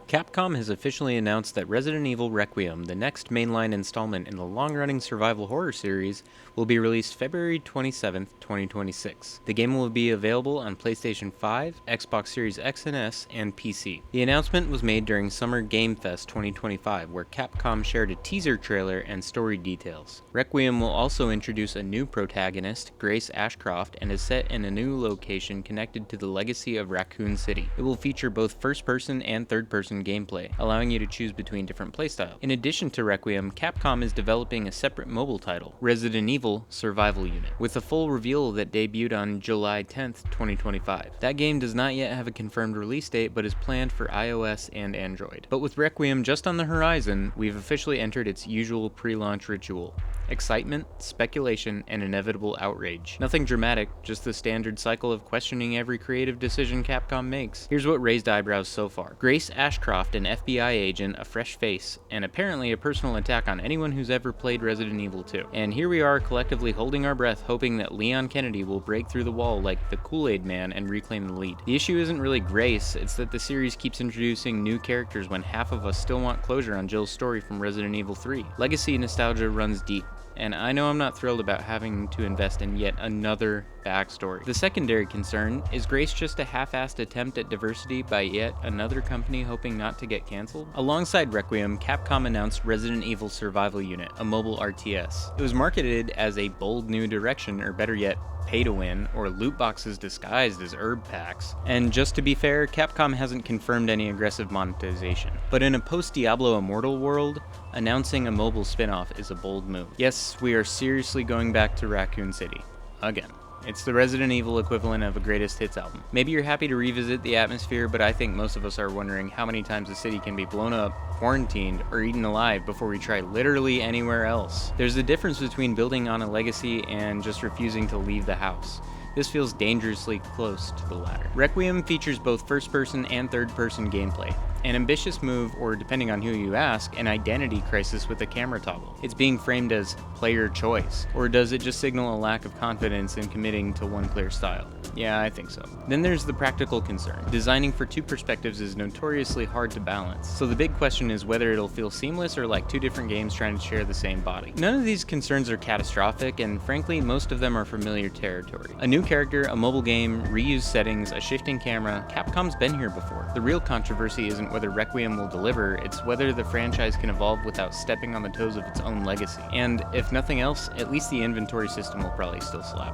Capcom has officially announced that Resident Evil Requiem, the next mainline installment in the long-running survival horror series, will be released February 27, 2026. The game will be available on PlayStation 5, Xbox Series X and S, and PC. The announcement was made during Summer Game Fest 2025, where Capcom shared a teaser trailer and story details. Requiem will also introduce a new protagonist, Grace Ashcroft, and is set in a new location connected to the legacy of Raccoon City. It will feature both first-person and third-person gameplay, allowing you to choose between different playstyles. In addition to Requiem, Capcom is developing a separate mobile title, Resident Evil Survival Unit, with a full reveal that debuted on July 10th, 2025. That game does not yet have a confirmed release date, but is planned for iOS and Android. But with Requiem just on the horizon, we've officially entered its usual pre-launch ritual. Excitement, speculation, and inevitable outrage. Nothing dramatic, just the standard cycle of questioning every creative decision Capcom makes. Here's what raised eyebrows so far. Grace Ashcroft, an FBI agent, a fresh face, and apparently a personal attack on anyone who's ever played Resident Evil 2. And here we are collectively holding our breath, hoping that Leon Kennedy will break through the wall like the Kool-Aid Man and reclaim the lead. The issue isn't really Grace, it's that the series keeps introducing new characters when half of us still want closure on Jill's story from Resident Evil 3. Legacy nostalgia runs deep, and I know I'm not thrilled about having to invest in yet another backstory. The secondary concern is Grace just a half-assed attempt at diversity by yet another company hoping not to get canceled? Alongside Requiem, Capcom announced Resident Evil Survival Unit, a mobile RTS. It was marketed as a bold new direction, or better yet, pay to win, or loot boxes disguised as herb packs. And just to be fair, Capcom hasn't confirmed any aggressive monetization. But in a post-Diablo Immortal world, announcing a mobile spin-off is a bold move. Yes, we are seriously going back to Raccoon City. Again. It's the Resident Evil equivalent of a greatest hits album. Maybe you're happy to revisit the atmosphere, but I think most of us are wondering how many times the city can be blown up, quarantined, or eaten alive before we try literally anywhere else. There's a difference between building on a legacy and just refusing to leave the house. This feels dangerously close to the latter. Requiem features both first-person and third-person gameplay. An ambitious move, or depending on who you ask, an identity crisis with a camera toggle. It's being framed as player choice, or does it just signal a lack of confidence in committing to one clear style? Yeah, I think so. Then there's the practical concern. Designing for two perspectives is notoriously hard to balance, so the big question is whether it'll feel seamless or like two different games trying to share the same body. None of these concerns are catastrophic, and frankly, most of them are familiar territory. A new character, a mobile game, reused settings, a shifting camera, Capcom's been here before. The real controversy isn't whether Requiem will deliver, it's whether the franchise can evolve without stepping on the toes of its own legacy. And if nothing else, at least the inventory system will probably still slap.